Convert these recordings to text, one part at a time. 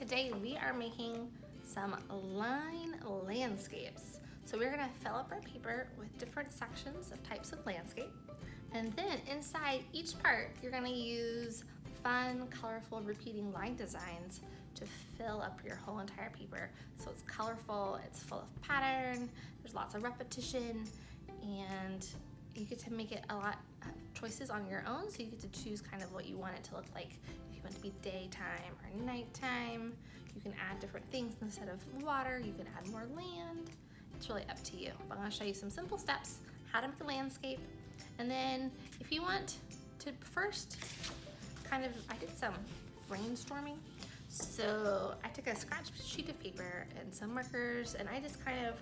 Today we are making some line landscapes. So we're gonna fill up our paper with different sections of types of landscape. And then inside each part, you're gonna use fun, colorful, repeating line designs to fill up your whole entire paper. So it's colorful, it's full of pattern, there's lots of repetition, and you get to make it a lot of choices on your own, so you get to choose kind of what you want it to look like. If you want it to be daytime or nighttime, you can add different things. Instead of water, you can add more land. It's really up to you. But I'm gonna show you some simple steps, how to make a landscape. And then if you want to first I did some brainstorming. So I took a scratch sheet of paper and some markers, and I just kind of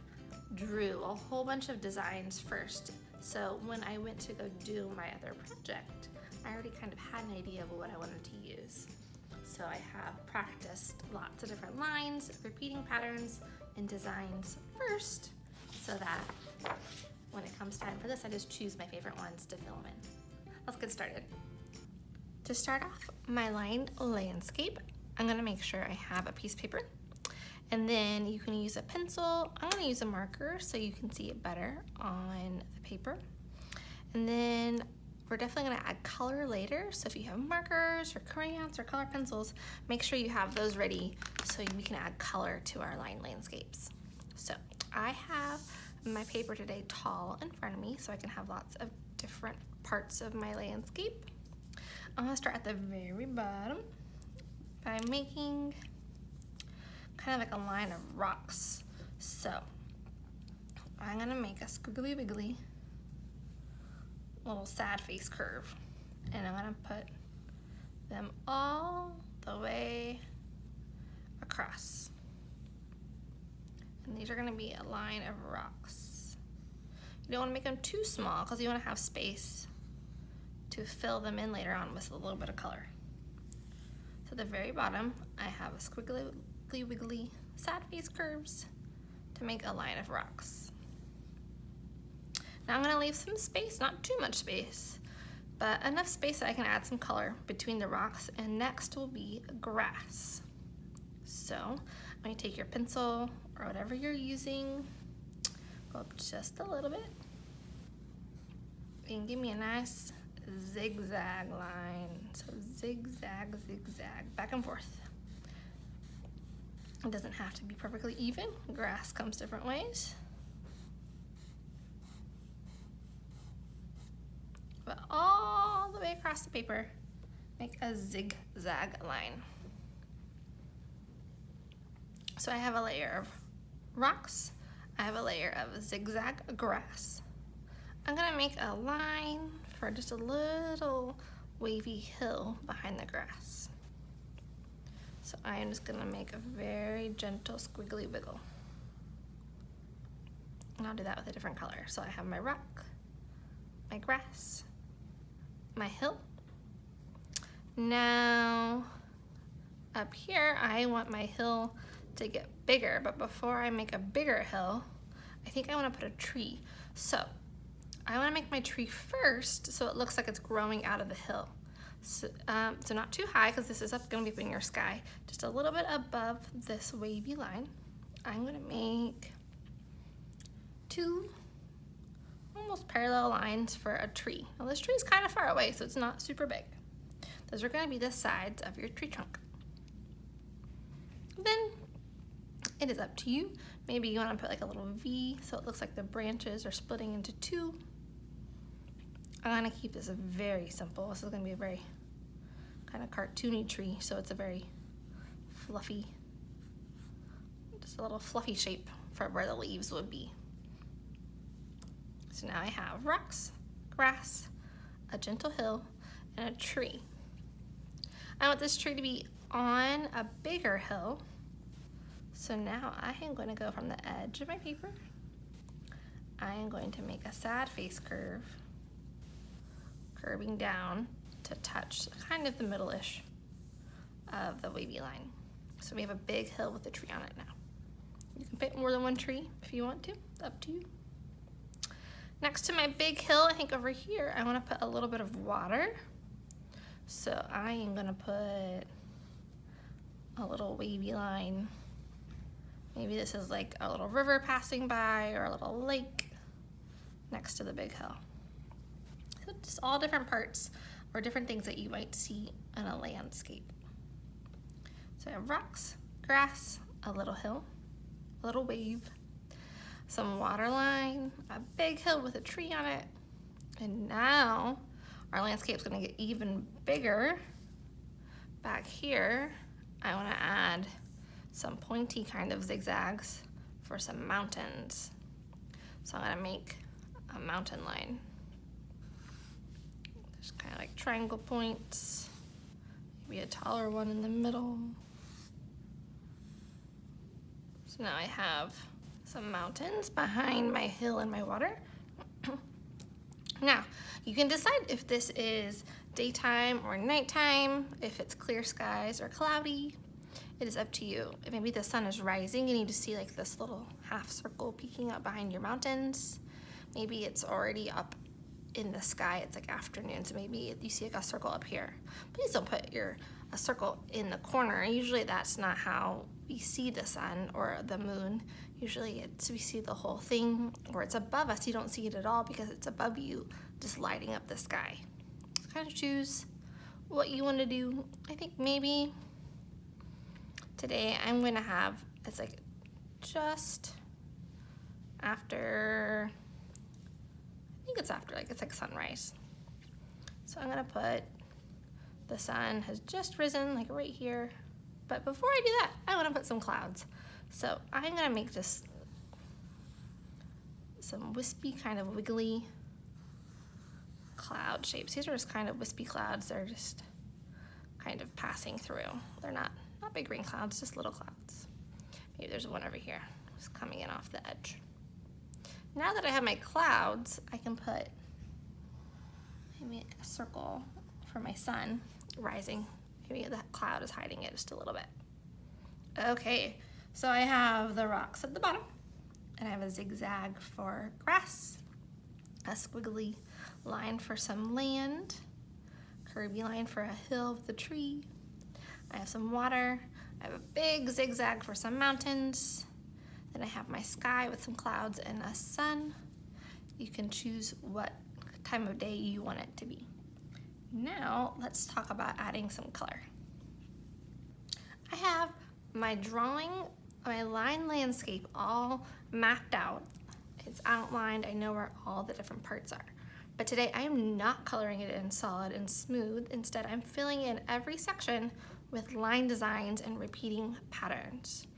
drew a whole bunch of designs first. So when I went to go do my other project, I already kind of had an idea of what I wanted to use. So I have practiced lots of different lines, repeating patterns, and designs first, so that when it comes time for this, I just choose my favorite ones to fill them in. Let's get started. To start off my line landscape, I'm gonna make sure I have a piece of paper. And then you can use a pencil. I'm gonna use a marker so you can see it better on the paper. And then we're definitely gonna add color later. So if you have markers or crayons or color pencils, make sure you have those ready so we can add color to our line landscapes. So I have my paper today tall in front of me so I can have lots of different parts of my landscape. I'm gonna start at the very bottom by making kind of like a line of rocks. So I'm gonna make a squiggly wiggly little sad face curve, and I'm gonna put them all the way across. And these are gonna be a line of rocks. You don't wanna make them too small because you wanna have space to fill them in later on with a little bit of color. So at the very bottom, I have a squiggly wiggly sad face curves to make a line of rocks. Now I'm gonna leave some space, not too much space, but enough space that I can add some color between the rocks, and next will be grass. So I'm gonna take your pencil or whatever you're using, go up just a little bit, and give me a nice zigzag line. So zigzag, zigzag, back and forth. It doesn't have to be perfectly even. Grass comes different ways. But all the way across the paper, make a zigzag line. So I have a layer of rocks. I have a layer of zigzag grass. I'm gonna make a line for just a little wavy hill behind the grass. So I am just gonna make a very gentle squiggly wiggle. And I'll do that with a different color. So I have my rock, my grass, my hill. Now, up here, I want my hill to get bigger, but before I make a bigger hill, I think I wanna put a tree. So I wanna make my tree first so it looks like it's growing out of the hill. So not too high, because this is gonna be up in your sky, just a little bit above this wavy line. I'm gonna make two almost parallel lines for a tree. Now this tree is kind of far away, so it's not super big. Those are gonna be the sides of your tree trunk. Then it is up to you. Maybe you wanna put like a little V so it looks like the branches are splitting into two. I'm gonna keep this very simple. This is gonna be a very kind of cartoony tree, so it's a very fluffy, just a little fluffy shape for where the leaves would be. So now I have rocks, grass, a gentle hill, and a tree. I want this tree to be on a bigger hill. So now I am going to go from the edge of my paper. I am going to make a sad face curve, curving down to touch kind of the middle-ish of the wavy line. So we have a big hill with a tree on it now. You can pick more than one tree if you want to, it's up to you. Next to my big hill, I think over here, I wanna put a little bit of water. So I am gonna put a little wavy line. Maybe this is like a little river passing by or a little lake next to the big hill. So just all different parts or different things that you might see in a landscape. So I have rocks, grass, a little hill, a little wave, some water line, a big hill with a tree on it, and now our landscape's gonna get even bigger. Back here, I wanna add some pointy kind of zigzags for some mountains. So I'm gonna make a mountain line. Just kind of like triangle points, maybe a taller one in the middle. So now I have some mountains behind my hill and my water. Now, you can decide if this is daytime or nighttime, if it's clear skies or cloudy. It is up to you. Maybe the sun is rising and you just see like this little half circle peeking up behind your mountains. Maybe it's already up in the sky, it's like afternoon, so maybe you see like a circle up here. Please don't put a circle in the corner. Usually that's not how we see the sun or the moon. Usually we see the whole thing, or it's above us, you don't see it at all because it's above you, just lighting up the sky. So kind of choose what you want to do. I think maybe today I'm gonna have, it's like just after, I think it's after, it's like sunrise. So I'm gonna put, the sun has just risen, like right here. But before I do that, I wanna put some clouds. So I'm gonna make just some wispy, kind of wiggly cloud shapes. These are just kind of wispy clouds. They're just kind of passing through. They're not big rain clouds, just little clouds. Maybe there's one over here, just coming in off the edge. Now that I have my clouds, I can put maybe a circle for my sun rising. Maybe that cloud is hiding it just a little bit. Okay, so I have the rocks at the bottom, and I have a zigzag for grass, a squiggly line for some land, curvy line for a hill with a tree. I have some water. I have a big zigzag for some mountains. Then I have my sky with some clouds and a sun. You can choose what time of day you want it to be. Now, let's talk about adding some color. I have my drawing, my line landscape all mapped out. It's outlined, I know where all the different parts are. But today I am not coloring it in solid and smooth. Instead, I'm filling in every section with line designs and repeating patterns.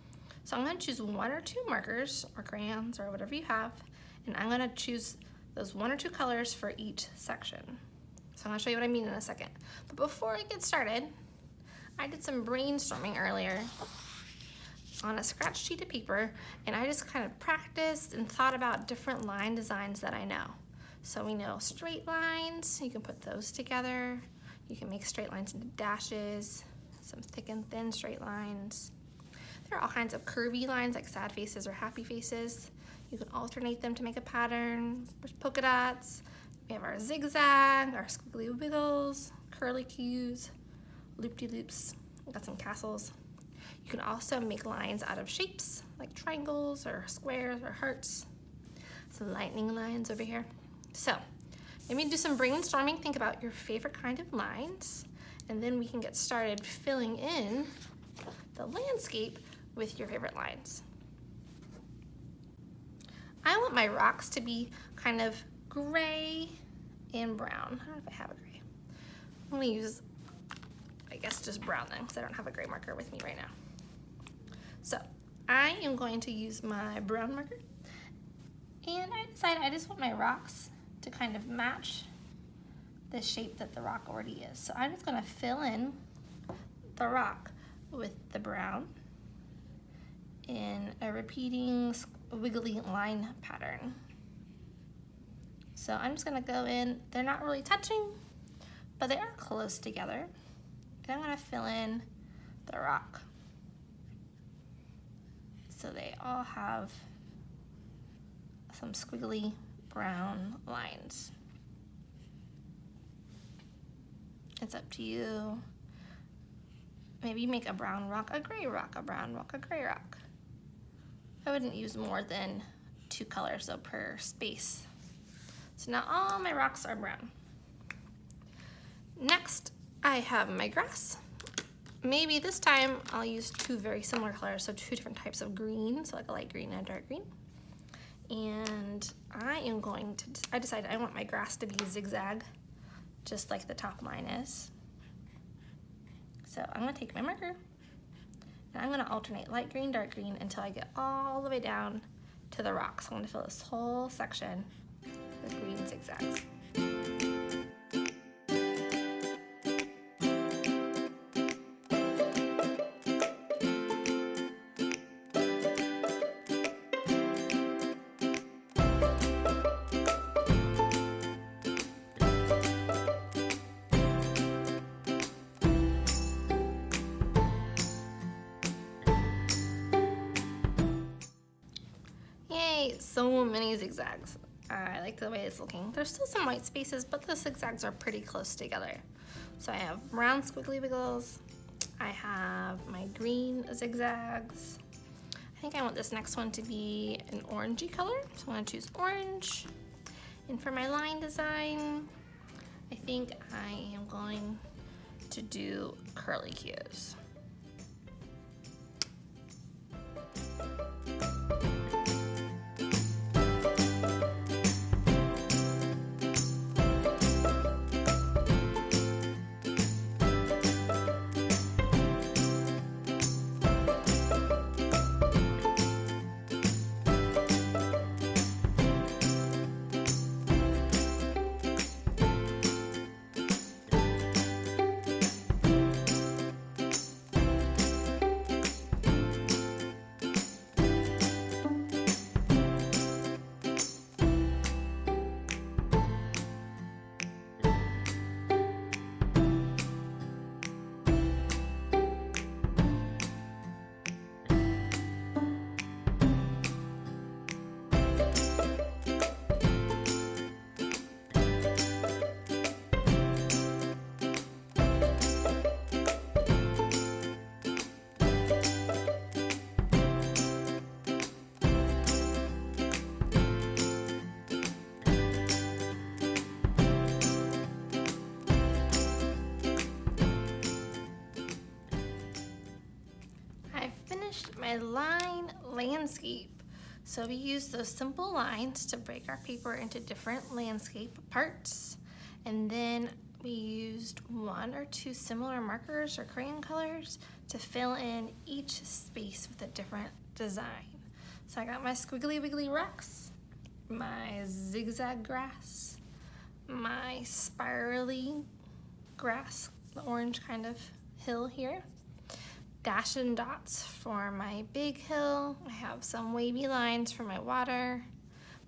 So I'm gonna choose 1 or 2 markers or crayons or whatever you have, and I'm gonna choose those 1 or 2 colors for each section. So I'm gonna show you what I mean in a second. But before I get started, I did some brainstorming earlier on a scratch sheet of paper, and I just kind of practiced and thought about different line designs that I know. So we know straight lines, you can put those together. You can make straight lines into dashes, some thick and thin straight lines. There are all kinds of curvy lines like sad faces or happy faces. You can alternate them to make a pattern. There's polka dots. We have our zigzag, our squiggly wiggles, curly cues, loop-de-loops. We've got some castles. You can also make lines out of shapes like triangles or squares or hearts. Some lightning lines over here. So maybe do some brainstorming. Think about your favorite kind of lines, and then we can get started filling in the landscape with your favorite lines. I want my rocks to be kind of gray and brown. I don't know if I have a gray. I'm gonna use, I guess, just brown then, because I don't have a gray marker with me right now. So I am going to use my brown marker, and I decided I just want my rocks to kind of match the shape that the rock already is. So I'm just gonna fill in the rock with the brown in a repeating wiggly line pattern. So I'm just gonna go in, they're not really touching, but they are close together. And I'm gonna fill in the rock. So they all have some squiggly brown lines. It's up to you maybe make a brown rock, a gray rock, a brown rock, a gray rock. I wouldn't use more than 2 colors though per space. So now all my rocks are brown. Next, I have my grass. Maybe this time I'll use 2 very similar colors, so 2 different types of green, so like a light green and a dark green. And I decided I want my grass to be zigzag, just like the top line is. So I'm gonna take my marker and I'm gonna alternate light green, dark green until I get all the way down to the rocks. I'm gonna fill this whole section with green zigzags. Yay, so many zigzags. I like the way it's looking. There's still some white spaces, but the zigzags are pretty close together. So I have brown squiggly wiggles. I have my green zigzags. I think I want this next one to be an orangey color, so I'm gonna choose orange. And for my line design, I think I am going to do curly cues. My line landscape. So we use those simple lines to break our paper into different landscape parts. And then we used 1 or 2 similar markers or crayon colors to fill in each space with a different design. So I got my squiggly wiggly rocks, my zigzag grass, my spirally grass, the orange kind of hill here. Dash and dots for my big hill. I have some wavy lines for my water,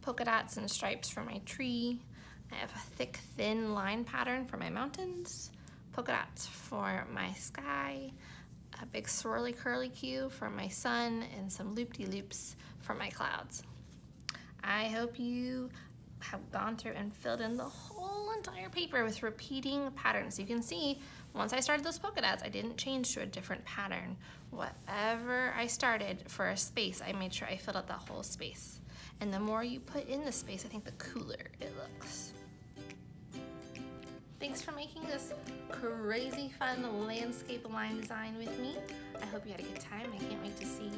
polka dots and stripes for my tree. I have a thick, thin line pattern for my mountains, polka dots for my sky, a big swirly curly cue for my sun, and some loop-de-loops for my clouds. I hope you have gone through and filled in the whole entire paper with repeating patterns. You can see once I started those polka dots, I didn't change to a different pattern. Whatever I started for a space, I made sure I filled out the whole space. And the more you put in the space, I think the cooler it looks. Thanks for making this crazy fun landscape line design with me. I hope you had a good time. I can't wait to see